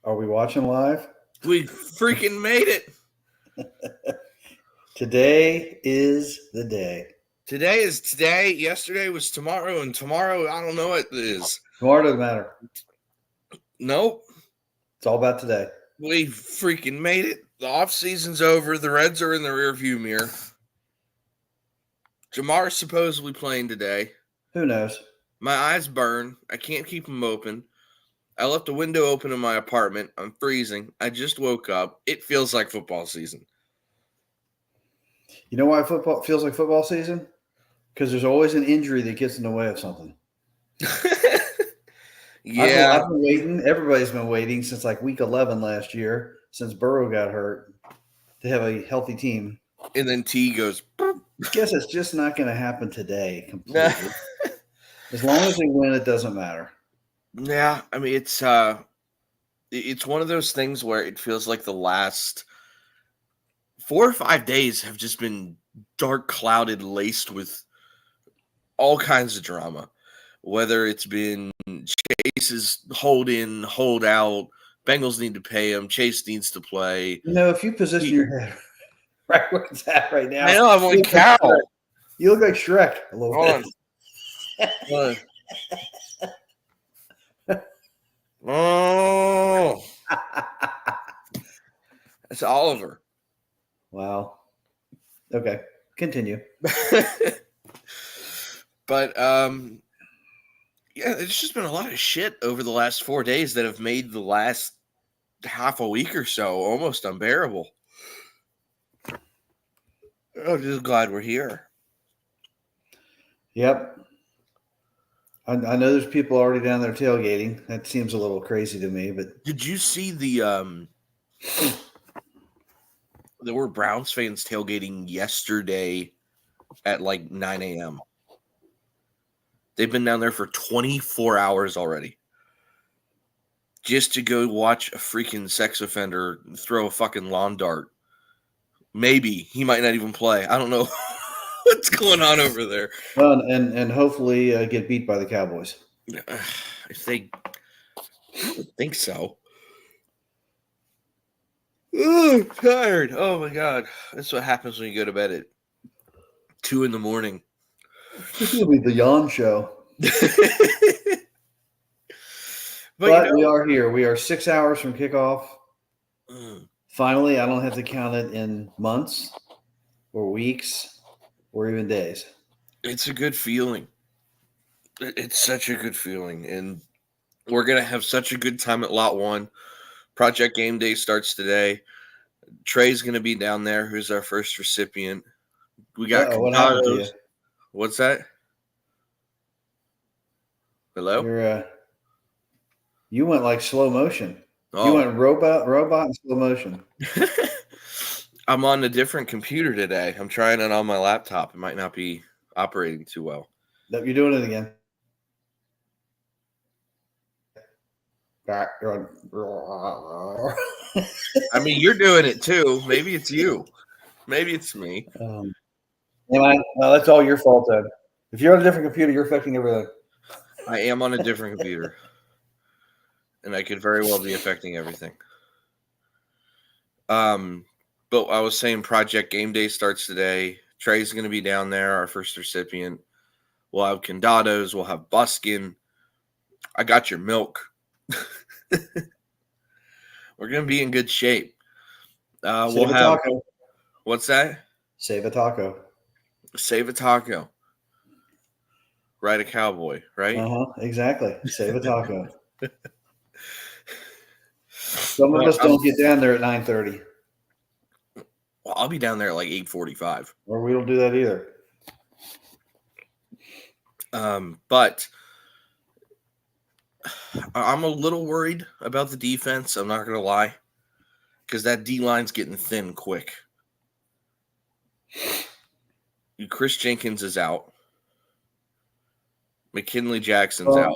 Are we watching live? We freaking made it. Today is the day. Today is today. Yesterday was tomorrow, and tomorrow, I don't know what it is. Tomorrow doesn't matter. Nope. It's all about today. We freaking made it. The off season's over. The Reds are in the rearview mirror. Jamar's supposedly playing today. Who knows? My eyes burn. I can't keep them open. I left the window open in my apartment. I'm freezing. I just woke up. It feels like football season. You know why football feels like football season? Because there's always an injury that gets in the way of something. Yeah. I've been waiting. Everybody's been waiting since like week 11 last year, since Burrow got hurt, to have a healthy team. And then T goes. I guess it's just not going to happen today completely. As long as they win, it doesn't matter. Yeah, I mean it's one of those things where it feels like the last 4 or 5 days have just been dark, clouded, laced with all kinds of drama. Whether it's been Chase's hold in, hold out, Bengals need to pay him, Chase needs to play. You know, if you position your head right where it's at right now, I know, I'm like cow. You look like Shrek a little Hold bit. on. Oh, that's Oliver. Wow. Okay, continue. But yeah, there's just been a lot of shit over the last 4 days that have made the last half a week or so almost unbearable. I'm just glad we're here. Yep. I know there's people already down there tailgating. That seems a little crazy to me, but Did you see there were Browns fans tailgating yesterday at like 9 a.m. They've been down there for 24 hours already. Just to go watch a freaking sex offender throw a fucking lawn dart. Maybe. He might not even play. I don't know what's going on over there. well, and hopefully get beat by the Cowboys. If they, I would think so. Oh, tired. Oh my god. That's what happens when you go to bed at 2 a.m. This will be the yawn show. But we are here. We are 6 hours from kickoff. Mm. Finally, I don't have to count it in months or weeks or even days. It's a good feeling. It's such a good feeling. And we're going to have such a good time at Lot 1. Project Game Day starts today. Trey's going to be down there, who's our first recipient. We got what happened to you? What's that? Hello? You went like slow motion. Oh. You went robot in slow motion. I'm on a different computer today. I'm trying it on my laptop. It might not be operating too well. Nope, you're doing it again. I mean, you're doing it too. Maybe it's you. Maybe it's me. Well, that's all your fault, Ed. If you're on a different computer, you're affecting everything. I am on a different computer. And I could very well be affecting everything. But I was saying Project Game Day starts today. Trey's going to be down there, our first recipient. We'll have Condados. We'll have Buskin. I got your milk. We're going to be in good shape. We'll have – what's that? Save a taco. Save a taco. Ride a cowboy, right? Exactly. Save a taco. Some of us don't get down there at 9:30. Well, I'll be down there at like 8:45. Or we don't do that either. But I'm a little worried about the defense. I'm not going to lie. Because that D-line's getting thin quick. Chris Jenkins is out. McKinley Jackson's out.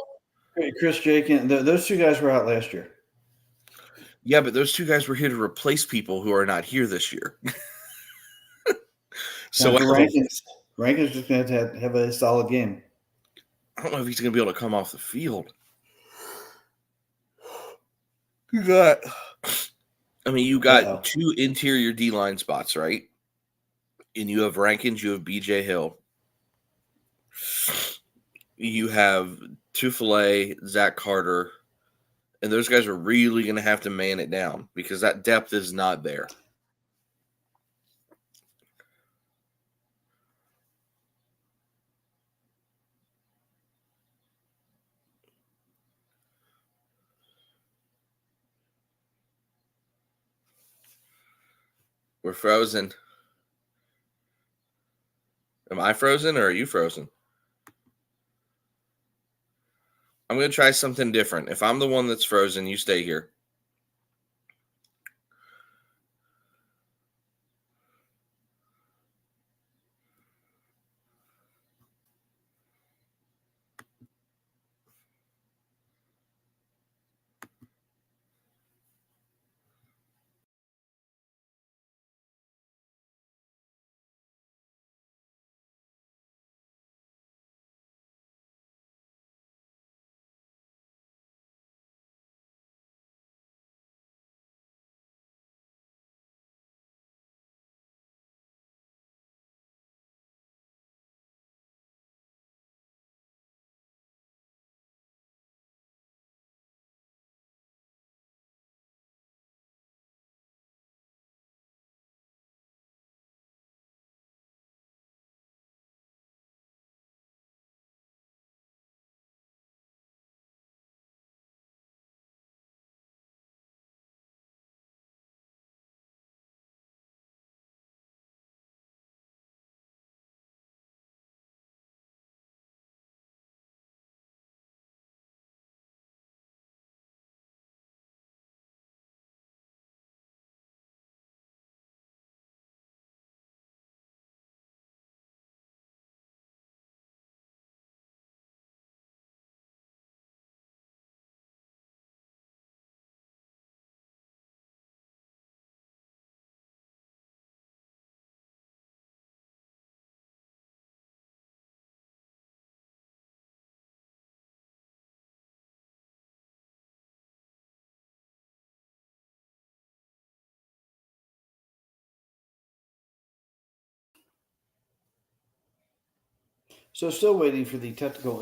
Chris Jenkins, those two guys were out last year. Yeah, but those two guys were here to replace people who are not here this year. So Rankins is going to have a solid game. I don't know if he's going to be able to come off the field. You got Uh-oh. two interior D line spots, right? And you have Rankins, you have BJ Hill. You have Tufele, Zach Carter, and those guys are really going to have to man it down because that depth is not there. We're frozen. Am I frozen or are you frozen? I'm going to try something different. If I'm the one that's frozen, you stay here. So still waiting for the technical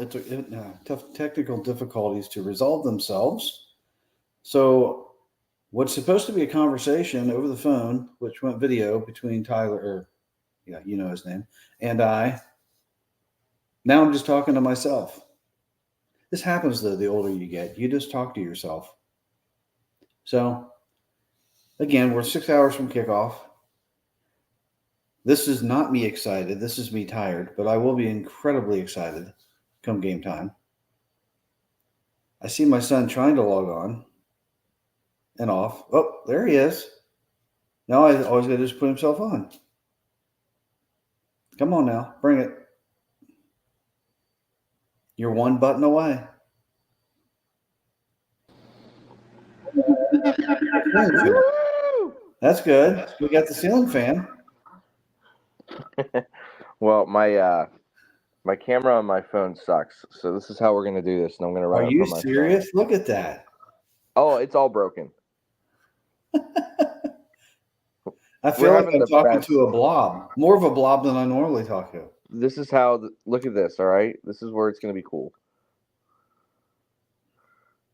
difficulties to resolve themselves. So what's supposed to be a conversation over the phone, which went video between Tyler, or yeah, you know his name, and I. Now I'm just talking to myself. This happens though, the older you get. You just talk to yourself. So again, we're 6 hours from kickoff. This is not me excited. This is me tired, but I will be incredibly excited come game time. I see my son trying to log on and off. Oh, there he is. Now I always got to just put himself on. Come on now, bring it. You're one button away. That's good. We got the ceiling fan. Well, my camera on my phone sucks, so this is how we're gonna do this. And I'm gonna run Are it you from my serious? phone. Look at that. Oh, it's all broken. I feel We're like having I'm the talking best- to a blob, more of a blob than I normally talk to. This is how. Look at this. All right, this is where it's gonna be cool.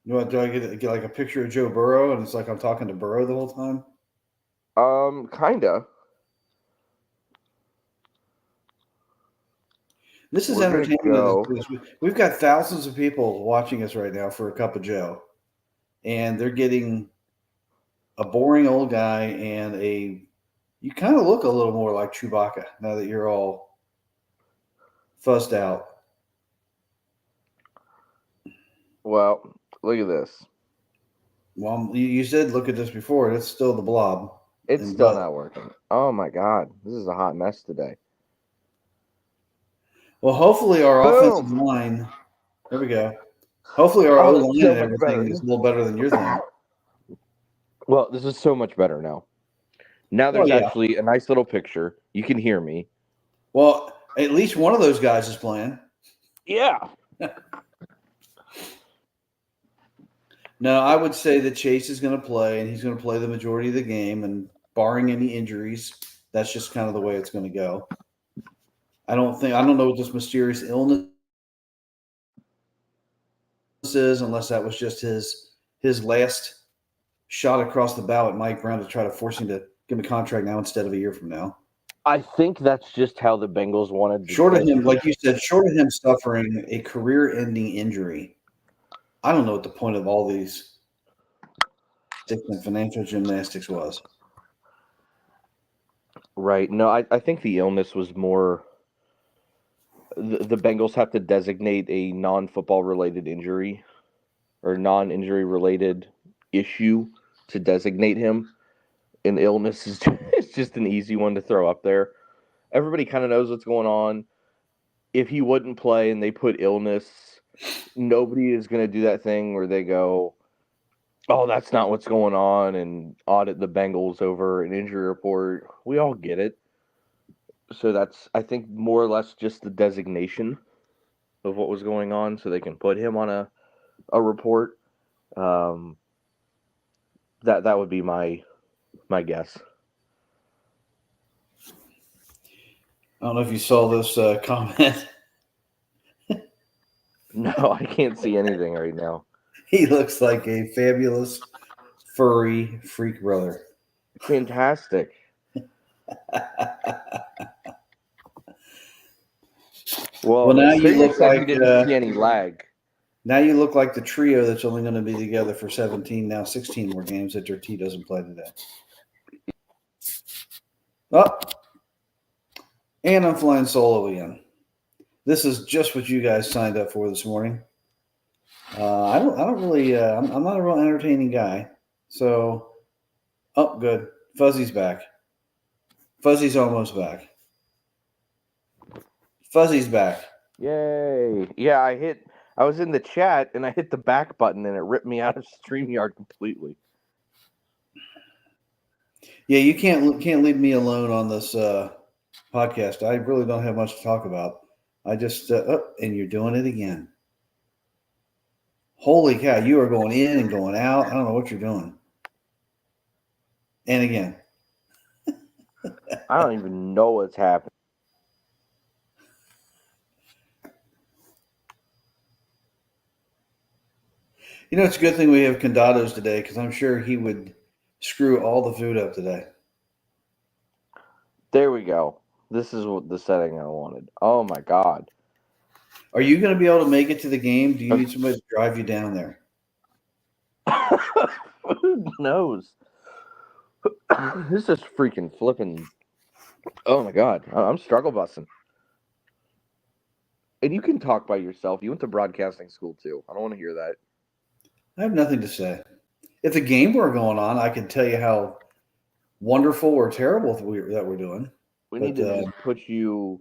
You know what? Do I get like a picture of Joe Burrow and it's like I'm talking to Burrow the whole time? Kinda. This is We're gonna entertainment. go. We've got thousands of people watching us right now for a cup of Joe, and they're getting a boring old guy and a. You kind of look a little more like Chewbacca now that you're all fussed out. Well, look at this. Well, you said look at this before, and it's still the blob. It's And still but- not working. Oh my god, this is a hot mess today. Well, hopefully our Boom. offensive line. There we go. Hopefully our O that's line so and much everything better. is a little better than your thing. Well, this is so much better now. Now there's yeah. actually a nice little picture. You can hear me. Well, at least one of those guys is playing. Yeah. No, I would say that Chase is going to play, and he's going to play the majority of the game, and barring any injuries, that's just kind of the way it's going to go. I don't know what this mysterious illness is, unless that was just his last shot across the bow at Mike Brown to try to force him to give him a contract now instead of a year from now. I think that's just how the Bengals wanted to Short of him, like you said, short of him suffering a career-ending injury, I don't know what the point of all these and financial gymnastics was. Right. No, I think the illness was more the Bengals have to designate a non-football related injury or non-injury related issue to designate him. An illness is it's just an easy one to throw up there. Everybody kind of knows what's going on. If he wouldn't play and they put illness, nobody is going to do that thing where they go, oh, that's not what's going on, and audit the Bengals over an injury report. We all get it. So that's, I think, more or less just the designation of what was going on so they can put him on a report. That would be my guess. I don't know if you saw this comment. No, I can't see anything right now. He looks like a fabulous furry freak brother. Fantastic. Well, now you Sirius look said he like didn't see any lag. now you look like the trio that's only going to be together for 17, now 16 more games that their T doesn't play today. Oh, and I'm flying solo again. This is just what you guys signed up for this morning. I don't really. I'm not a real entertaining guy. So, oh, good. Fuzzy's back. Fuzzy's almost back. Fuzzy's back. Yay. Yeah, I was in the chat and I hit the back button and it ripped me out of StreamYard completely. Yeah, you can't leave me alone on this podcast. I really don't have much to talk about. I just and you're doing it again. Holy cow, you are going in and going out. I don't know what you're doing. And again. I don't even know what's happening. You know, it's a good thing we have Condados today because I'm sure he would screw all the food up today. There we go. This is what the setting I wanted. Oh my God. Are you going to be able to make it to the game? Do you need somebody to drive you down there? Who knows? This is freaking flipping. Oh my God. I'm struggle busting. And you can talk by yourself. You went to broadcasting school too. I don't want to hear that. I have nothing to say. If the game were going on, I could tell you how wonderful or terrible that we're doing. We need to just put you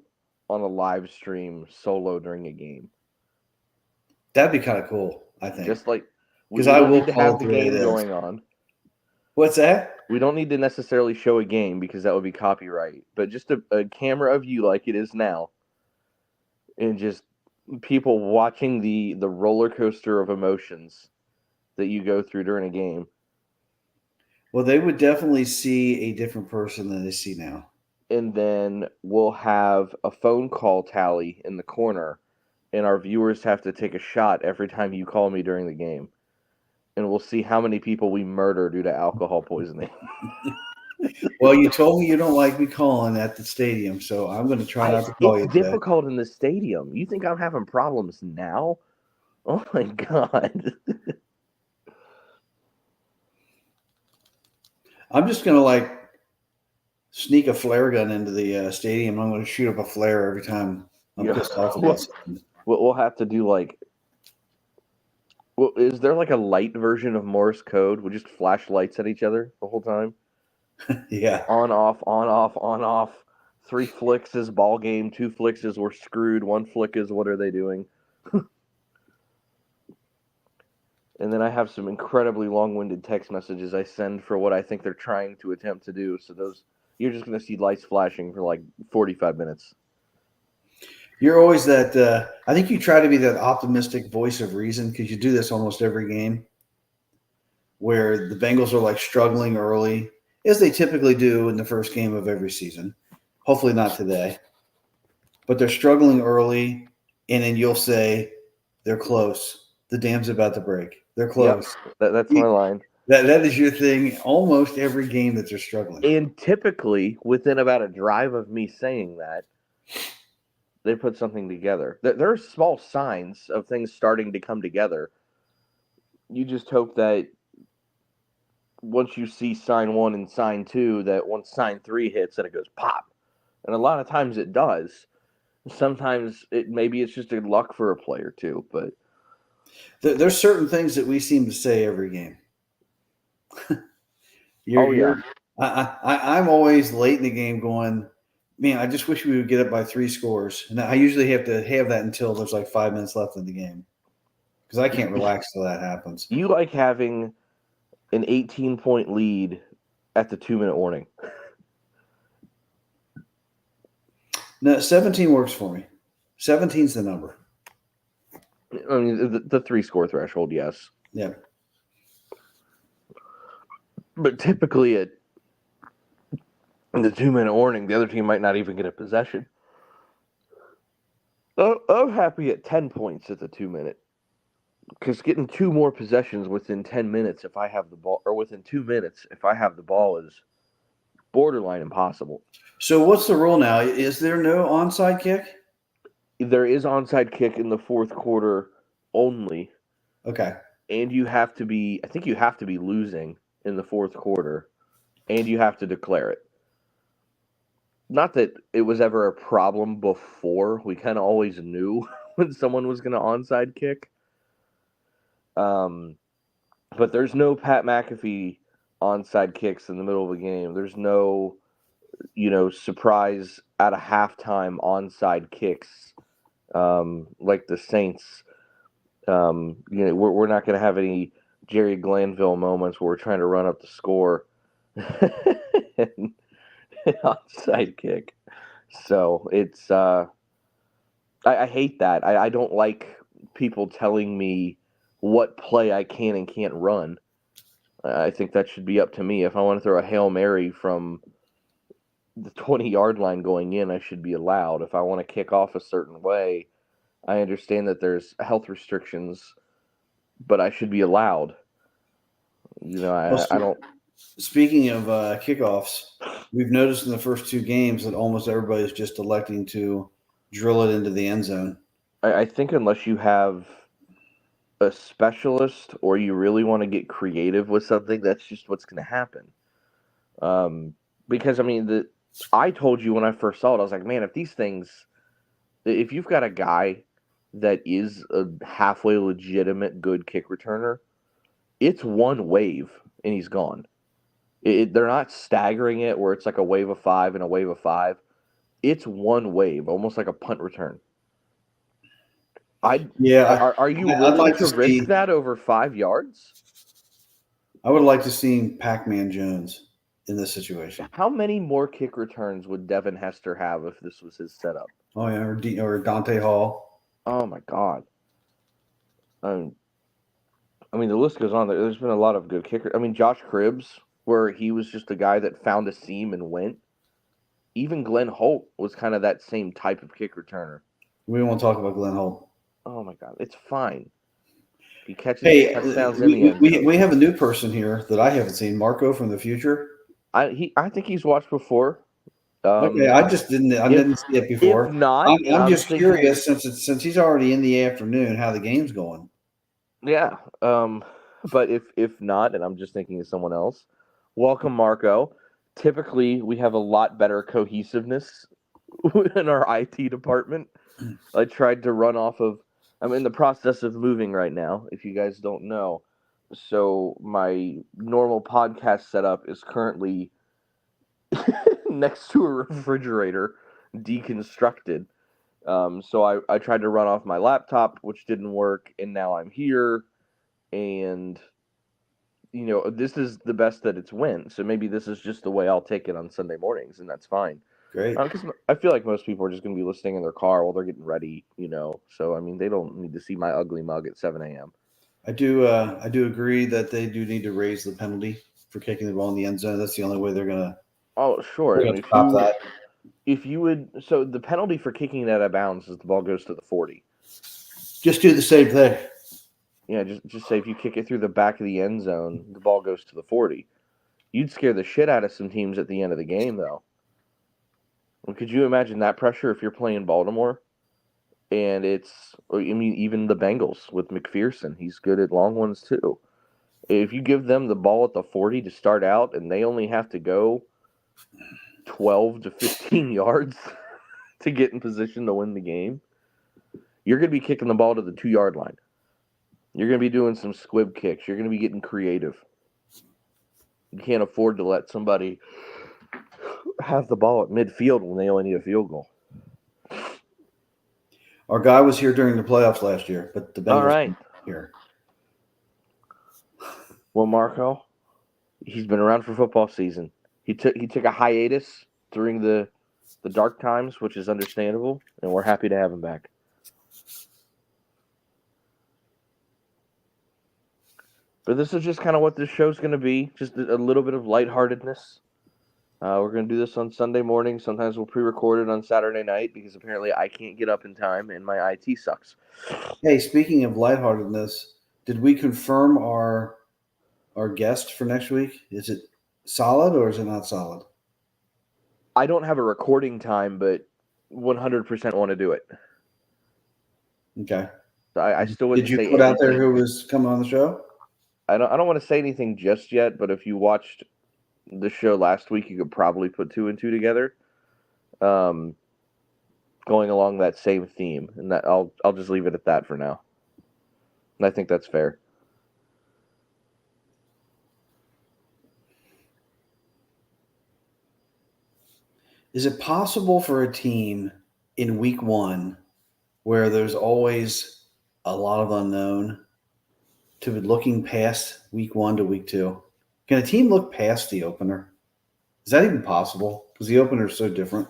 on a live stream solo during a game. That'd be kind of cool, I think. Just like because I will need to have the game going on. What's that? We don't need to necessarily show a game because that would be copyright, but just a camera of you like it is now, and just people watching the roller coaster of emotions that you go through during a game. Well, they would definitely see a different person than they see now. And then we'll have a phone call tally in the corner, and our viewers have to take a shot every time you call me during the game. And we'll see how many people we murder due to alcohol poisoning. Well, you told me you don't like me calling at the stadium, so I'm going to try not to call you. It's difficult in the stadium. You think I'm having problems now? Oh, my God. I'm just going to, sneak a flare gun into the stadium. I'm going to shoot up a flare every time I'm pissed off about something. We'll have to do, is there, a light version of Morse code? We'll just flash lights at each other the whole time? Yeah. On, off, on, off, on, off. 3 flicks is ball game. 2 flicks is we're screwed. 1 flick is what are they doing? And then I have some incredibly long-winded text messages I send for what I think they're trying to attempt to do. So you're just going to see lights flashing for 45 minutes. You're always that. I think you try to be that optimistic voice of reason because you do this almost every game. where the Bengals are like struggling early, as they typically do in the first game of every season. Hopefully not today, but they're struggling early, and then you'll say they're close. The dam's about to break. They're close. That's my line. That is your thing almost every game that they're struggling. And typically, within about a drive of me saying that, they put something together. There are small signs of things starting to come together. You just hope that once you see sign 1 and sign 2, that once sign 3 hits, that it goes pop. And a lot of times it does. Sometimes maybe it's just a luck for a play or two, but There's certain things that we seem to say every game. I'm always late in the game going, man, I just wish we would get up by 3 scores. And I usually have to have that until there's like 5 minutes left in the game because I can't relax till that happens. You like having an 18-point lead at the 2-minute warning. No, 17 works for me. 17's the number. I mean, the 3-score threshold, yes. Yeah. But typically in the 2-minute warning, the other team might not even get a possession. I'm happy at 10 points at the 2-minute. Because getting 2 more possessions within 10 minutes if I have the ball, or within 2 minutes if I have the ball, is borderline impossible. So what's the rule now? Is there no onside kick? There is onside kick in the fourth quarter only. Okay. And I think you have to be losing in the fourth quarter, and you have to declare it. Not that it was ever a problem before. We kind of always knew when someone was going to onside kick. But there's no Pat McAfee onside kicks in the middle of a game. There's no, surprise at a halftime onside kicks like the Saints. We're not going to have any Jerry Glanville moments where we're trying to run up the score and onside kick. So it's I hate that. I don't like people telling me what play I can and can't run. I think that should be up to me. If I want to throw a Hail Mary from the 20-yard line going in, I should be allowed. If I want to kick off a certain way, I understand that there's health restrictions, but I should be allowed. I don't. Speaking of kickoffs, we've noticed in the first 2 games that almost everybody's just electing to drill it into the end zone. I think unless you have a specialist or you really want to get creative with something, that's just what's going to happen. Because, I told you when I first saw it, I was like, man, if you've got a guy that is a halfway legitimate good kick returner, it's one wave and he's gone. They're not staggering it where it's like a wave of 5 and a wave of 5. It's one wave, almost like a punt return. Are you willing to risk that over 5 yards? I would like to see Pac-Man Jones in this situation. How many more kick returns would Devin Hester have if this was his setup? Oh yeah, or Dante Hall. Oh my God. The list goes on. There's been a lot of good kickers. Josh Cribbs, where he was just a guy that found a seam and went. Even Glenn Holt was kind of that same type of kick returner. We won't talk about Glenn Holt. Oh my God, it's fine. He catches touchdowns in the end. We have a new person here that I haven't seen, Marco from the future. I think he's watched before. Okay, I didn't see it before. If not, I'm just curious since he's already in the afternoon how the game's going. Yeah, but if not, and I'm just thinking of someone else, welcome Marco. Typically, we have a lot better cohesiveness in our IT department. I tried to run off of. I'm in the process of moving right now, if you guys don't know. So my normal podcast setup is currently next to a refrigerator, deconstructed. So I tried to run off my laptop, which didn't work, and now I'm here. And, this is the best that it's went. So maybe this is just the way I'll take it on Sunday mornings, and that's fine. Great. Because I feel like most people are just going to be listening in their car while they're getting ready, So, they don't need to see my ugly mug at 7 a.m. I do agree that they do need to raise the penalty for kicking the ball in the end zone. That's the only way they're gonna Oh, sure. I mean, stop that. if you would, so the penalty for kicking it out of bounds is the ball goes to the 40. Just do the same thing. Yeah, just say if you kick it through the back of the end zone, the ball goes to the 40. You'd scare the shit out of some teams at the end of the game, though. Well, could you imagine that pressure if you're playing Baltimore? And even the Bengals with McPherson, he's good at long ones too. If you give them the ball at the 40 to start out and they only have to go 12 to 15 yards to get in position to win the game, you're going to be kicking the ball to the 2-yard line. You're going to be doing some squib kicks. You're going to be getting creative. You can't afford to let somebody have the ball at midfield when they only need a field goal. Our guy was here during the playoffs last year, but the Bengals All right. here. Well, Marco, he's been around for football season. He took a hiatus during the dark times, which is understandable, and we're happy to have him back. But this is just kind of what this show's going to be, just a little bit of lightheartedness. We're going to do this on Sunday morning. Sometimes we'll pre-record it on Saturday night because apparently I can't get up in time and my IT sucks. Hey, speaking of lightheartedness, did we confirm our guest for next week? Is it solid or is it not solid? I don't have a recording time, but 100% want to do it. Okay. I still wouldn't Did you say put out there anything. who was coming on the show? I don't want to say anything just yet, but if you watched the show last week, you could probably put 2 and 2 together. Going along that same theme, and that I'll just leave it at that for now. And I think that's fair. Is it possible for a team in week 1 where there's always a lot of unknown to be looking past week 1 to week 2? Can a team look past the opener? Is that even possible? Because the opener is so different.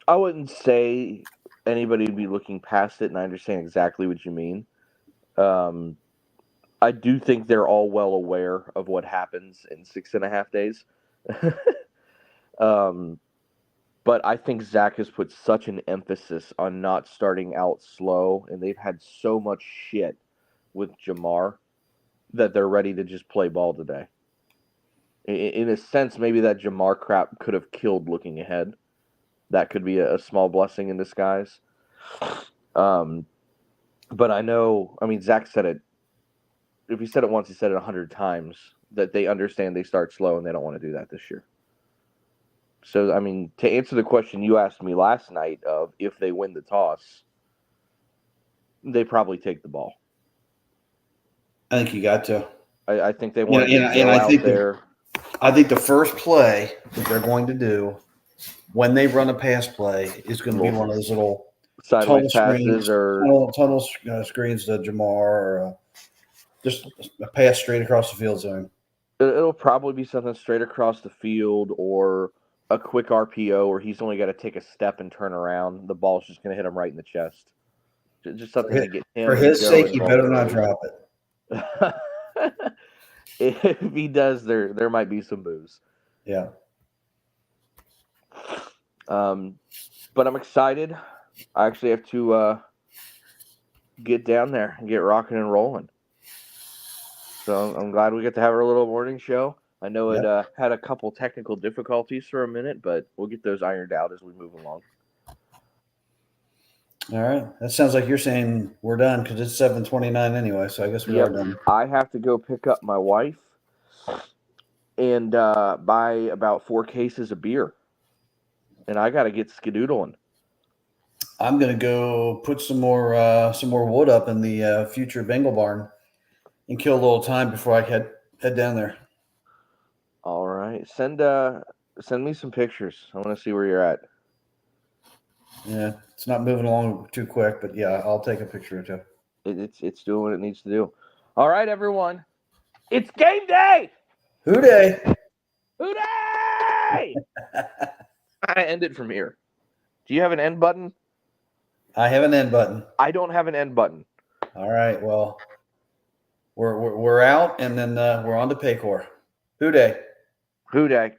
I wouldn't say anybody would be looking past it, and I understand exactly what you mean. I do think they're all well aware of what happens in 6.5 days. But I think Zach has put such an emphasis on not starting out slow, and they've had so much shit with Jamar that they're ready to just play ball today. In a sense, maybe that Jamar crap could have killed looking ahead. That could be a small blessing in disguise. But I know, Zach said it. If he said it once, he said it 100 times, that they understand they start slow and they don't want to do that this year. So, to answer the question you asked me last night of if they win the toss, they probably take the ball. I think you got to. I think they want to and go I out think there. I think the first play that they're going to do when they run a pass play is going to be one of those little Sideways tunnel passes screens, or tunnel screens to Jamar, or just a pass straight across the field zone. it'll probably be something straight across the field or a quick RPO where he's only got to take a step and turn around. The ball's just going to hit him right in the chest. Just something to get him. For his sake, he better not early. drop it. If he does, there might be some boos. Yeah. But I'm excited. I actually have to get down there and get rocking and rolling. So I'm glad we get to have our little morning show. I know it had a couple technical difficulties for a minute, but we'll get those ironed out as we move along. All right. That sounds like you're saying we're done because it's 7:29 anyway, so I guess we are done. I have to go pick up my wife and buy about 4 cases of beer. And I got to get skedoodling. I'm gonna go put some more wood up in the future Bengal barn and kill a little time before I head down there. All right, send me some pictures. I want to see where you're at. Yeah, it's not moving along too quick, but yeah, I'll take a picture or two. It's doing what it needs to do. All right, everyone, it's game day. Hooday! Hooday! I end it from here. Do you have an end button? I have an end button. I don't have an end button. All right. Well, we're out, and then we're on to Paycor. Who day? Who day?